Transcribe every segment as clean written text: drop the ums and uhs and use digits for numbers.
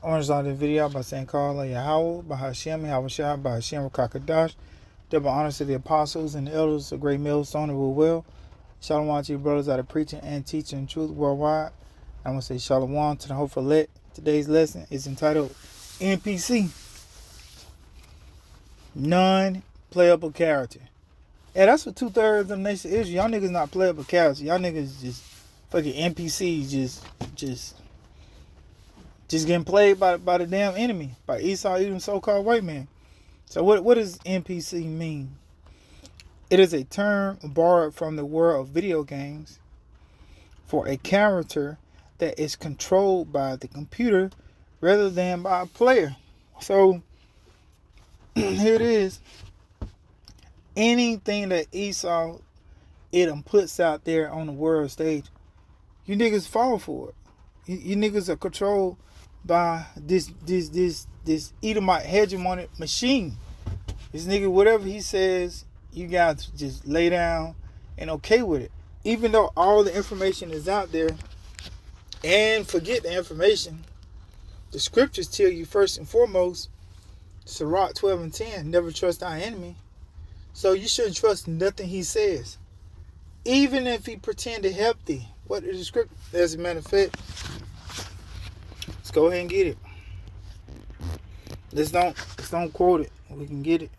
I want to start this video by saying Call Yahweh, by Hashem, Yahweh Shai, by Hashem Kakadash. Double honors to the apostles and the elders of Great Millstone and Will. Shalom to you brothers that are preaching and teaching truth worldwide. I want to say Shalom to the hopeful elect. Today's lesson is entitled NPC, Non-Playable Character. Yeah, that's what 2/3 of the nation is. Y'all niggas not playable characters. Y'all niggas just fucking NPCs, just getting played by the damn enemy, by Esau, even so-called white man. So what does NPC mean? It is a term borrowed from the world of video games for a character that is controlled by the computer rather than by a player. So here it is. Anything that Esau puts out there on the world stage, you niggas fall for it. You niggas are controlled by this Edomite hegemonic machine. This nigga, whatever he says, you got to just lay down and okay with it. Even though all the information is out there, and forget the information, the scriptures tell you first and foremost, Sirach 12:10, never trust thy enemy. So you shouldn't trust nothing he says. Even if he pretend to help thee. What is the scripture? As a matter of fact, let's go ahead and get it. Let's don't quote it. We can get it.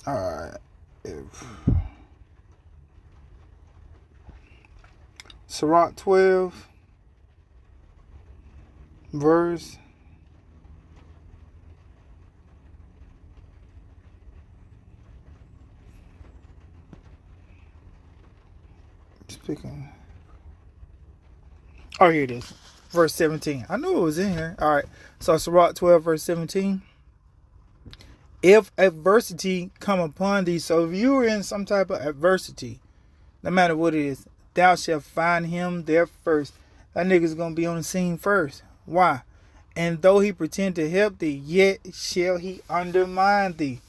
Alright. Sirach 12 verse speaking. Oh, here it is. Verse 17. I knew it was in here. Alright. So Sirach 12 verse 17. If adversity come upon thee, so if you are in some type of adversity, no matter what it is, thou shalt find him there first. That nigga's gonna be on the scene first. Why? And though he pretend to help thee, yet shall he undermine thee.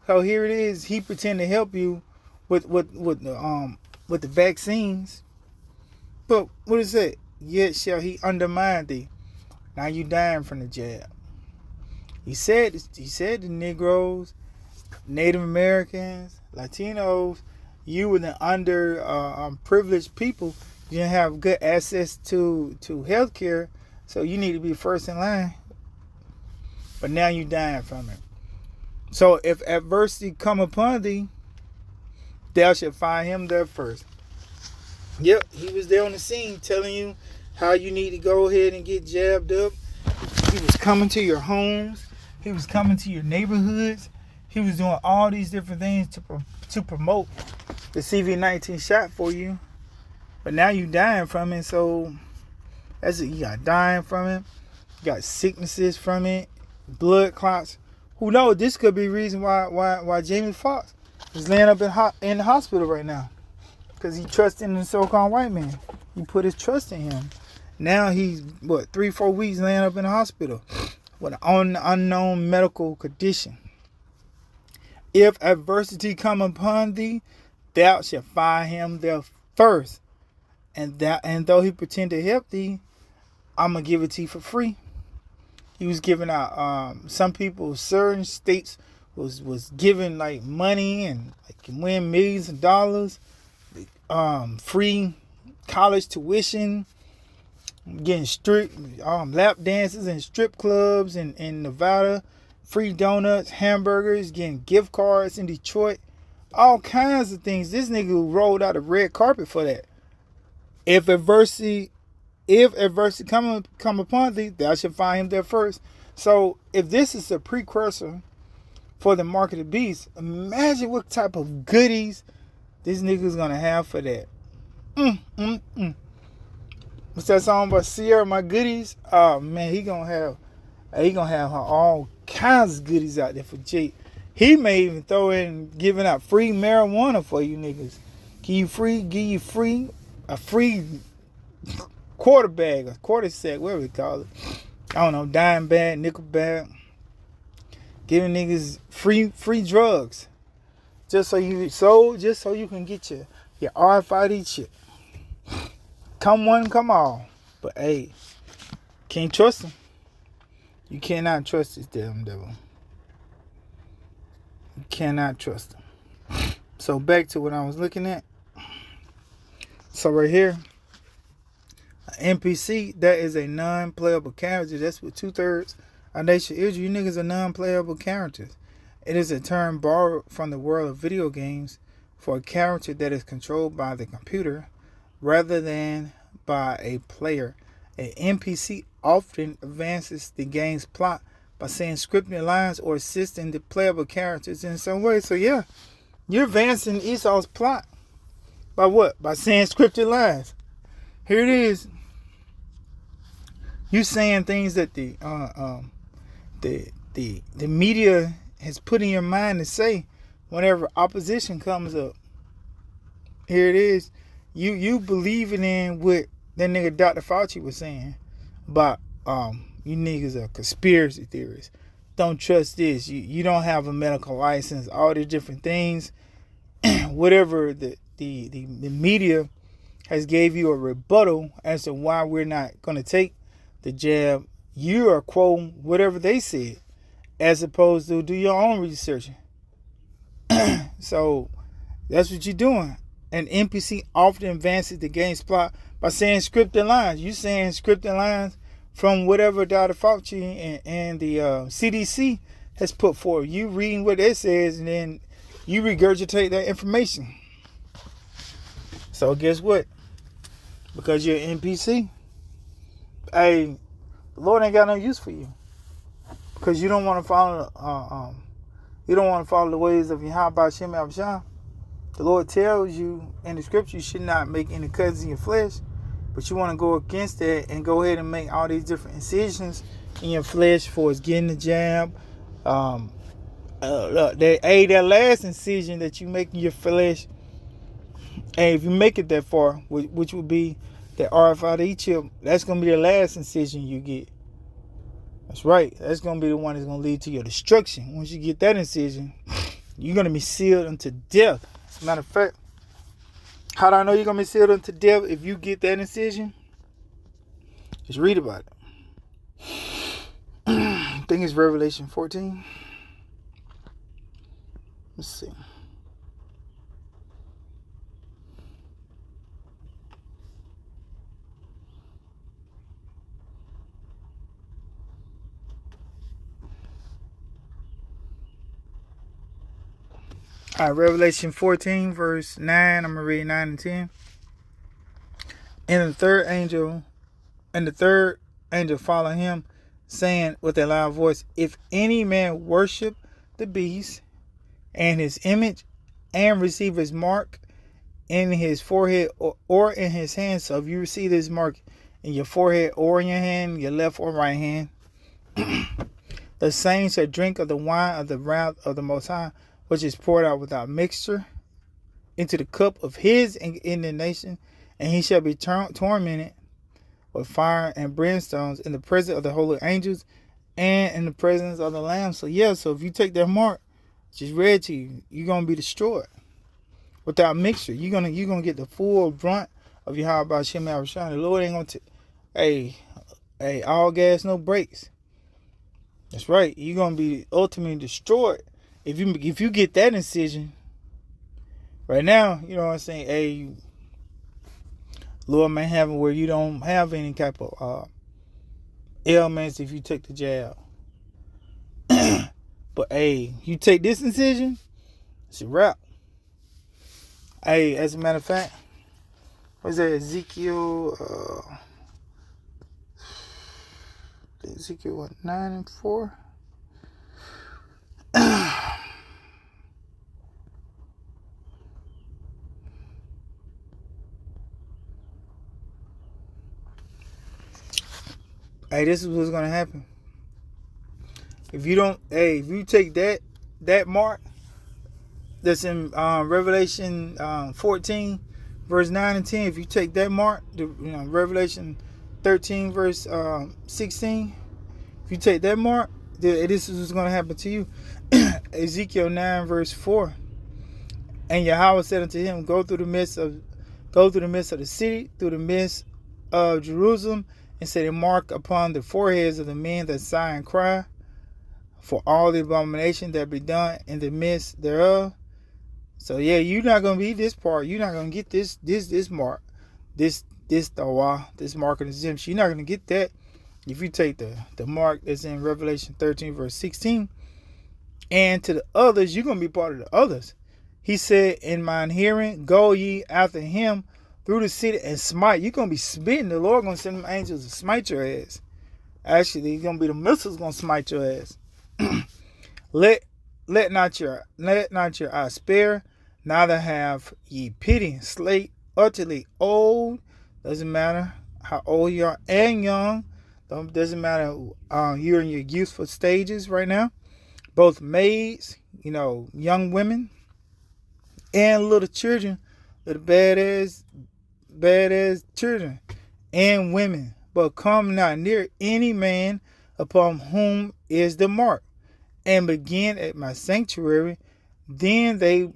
So here it is. He pretend to help you with the vaccines, but what is it? Yet shall he undermine thee. Now you dying from the jab. He said the Negroes, Native Americans, Latinos, you were the underprivileged people. You didn't have good access to health care, so you need to be first in line. But now you dying from it. So if adversity come upon thee, thou shalt find him there first. Yep, he was there on the scene telling you how you need to go ahead and get jabbed up. He was coming to your homes. He was coming to your neighborhoods. He was doing all these different things to promote the CV-19 shot for you. But now you dying from it, so that's it. You got dying from it. You got sicknesses from it. Blood clots. Who knows? This could be the reason why Jamie Foxx is laying up in the hospital right now. Because he trusted in the so-called white man. He put his trust in him. Now he's, 3-4 weeks laying up in the hospital with an unknown medical condition. If adversity come upon thee, thou shalt find him there first. And though he pretend to help thee, I'm going to give it to you for free. He was giving out, some people, certain states was giving like money and like can win millions of dollars, free college tuition, getting strict lap dances and strip clubs in Nevada, free donuts, hamburgers, getting gift cards in Detroit, all kinds of things. This nigga rolled out a red carpet for that. If adversity come upon thee, thou shalt find him there first. So if this is a precursor for the mark of the beast, imagine what type of goodies this nigga's gonna have for that. What's that song by Sierra, My Goodies? Oh man, he gonna have all kinds of goodies out there for Jake. He may even throw in giving out free marijuana for you niggas. Give you a free quarter bag, a quarter sack, whatever we call it. I don't know, dime bag, nickel bag. giving niggas free drugs, just so you can get your RFID chip. Come one, come all. But hey, can't trust them. You cannot trust this damn devil. You cannot trust them. So back to what I was looking at. So right here, an NPC, that is a non-playable character. That's what 2/3 of nation is. You niggas are non-playable characters. It is a term borrowed from the world of video games for a character that is controlled by the computer rather than by a player. An NPC often advances the game's plot by saying scripted lines or assisting the playable characters in some way. So yeah, you're advancing Esau's plot by what? By saying scripted lines. Here it is. You saying things that the media has put in your mind to say whenever opposition comes up. Here it is. You believing in what that nigga Dr. Fauci was saying about you niggas are conspiracy theorists. Don't trust this. You don't have a medical license. All these different things. Whatever the media has gave you a rebuttal as to why we're not going to take the jab. You are quoting whatever they said, as opposed to do your own research. So that's what you're doing. An NPC often advances the game's plot by saying scripted lines. You saying scripted lines from whatever Dr. Fauci and the CDC has put forward. You reading what it says and then you regurgitate that information. So guess what? Because you're an NPC, hey, the Lord ain't got no use for you. Because you don't want to follow the ways of Yahweh Shem Abishah. The Lord tells you in the scripture you should not make any cuts in your flesh, but you want to go against that and go ahead and make all these different incisions in your flesh for it's getting the jab. That last incision that you make in your flesh, and if you make it that far, which would be the RFID chip, that's going to be the last incision you get. That's right. That's going to be the one that's going to lead to your destruction. Once you get that incision, you're going to be sealed unto death. As a matter of fact, how do I know you're going to be sealed unto death if you get that incision? Just read about it. I think it's Revelation 14. Let's see. All right, Revelation 14, verse 9. I'm going to read 9 and 10. And the third angel followed him, saying with a loud voice, if any man worship the beast and his image and receive his mark in his forehead or in his hand. So if you receive this mark in your forehead or in your hand, your left or right hand, the same shall drink of the wine of the wrath of the Most High, which is poured out without mixture into the cup of his indignation, and he shall be tormented with fire and brimstones in the presence of the holy angels and in the presence of the Lamb. So yeah, so if you take that mark, just read to you, you're gonna be destroyed without mixture. You're gonna get the full brunt of your Yahweh by Shem Abishah. The Lord ain't gonna take all gas, no brakes. That's right. You're gonna be ultimately destroyed if you get that incision. Right now, you know what I'm saying. Hey, Lord may have it where you don't have any type of ailments if you take the jab. But hey, you take this incision, it's a wrap. Hey, as a matter of fact, what's that? Ezekiel 9 and 4. Hey, this is what's gonna happen. If you take that mark that's in Revelation 14, verse 9 and 10, if you take that mark, Revelation 13, verse 16, if you take that mark, this is what's going to happen to you. Ezekiel 9 verse 4. And Yahweh said unto him, go through the midst of the city, through the midst of Jerusalem, and set a mark upon the foreheads of the men that sigh and cry, for all the abomination that be done in the midst thereof. So yeah, you're not gonna be this part. You're not gonna get this mark, this mark of exemption. You're not gonna get that if you take the mark that's in Revelation 13 verse 16. And to the others, you're gonna be part of the others. He said, in mine hearing, go ye after him through the city and smite. You're going to be smitten. The Lord going to send them angels to smite your ass. Actually, it's going to be the missiles going to smite your ass. Let not your eye spare, neither have ye pity. Slay utterly old. Doesn't matter how old you are, and young. Doesn't matter you're in your youthful stages right now. Both maids, young women, and little children, little badass children and women, but come not near any man upon whom is the mark, and begin at my sanctuary. Then they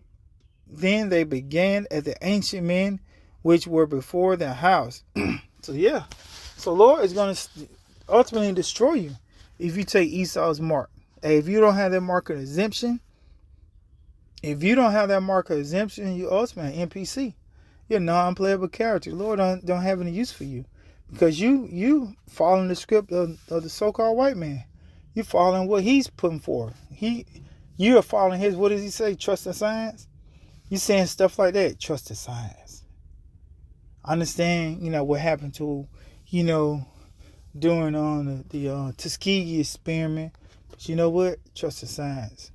began at the ancient men which were before the house. So Lord is going to ultimately destroy you if you take Esau's mark. Hey, if you don't have that mark of exemption, you ultimately an NPC. You're a non-playable character. The Lord don't have any use for you, because you following the script of the so-called white man. You following what he's putting forth. You are following his. What does he say? Trust in science. You saying stuff like that. Trust in science. Understand? What happened to during on the Tuskegee experiment. But you know what? Trust in science.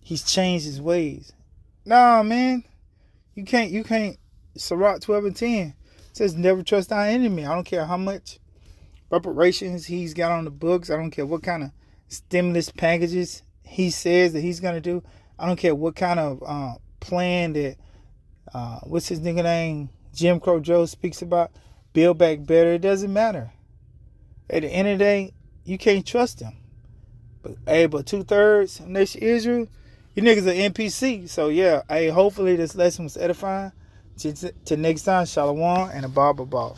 He's changed his ways. Nah, man. You can't. Sirach 12:10 says never trust thy enemy. I don't care how much reparations he's got on the books. I don't care what kind of stimulus packages he says that he's going to do. I don't care what kind of plan that, what's his nigga name? Jim Crow Joe speaks about. Build back better. It doesn't matter. At the end of the day, you can't trust him. But 2/3 of nation Israel, you niggas are NPC. So yeah, hopefully this lesson was edifying. To next time, Shalom and a Baba Ball.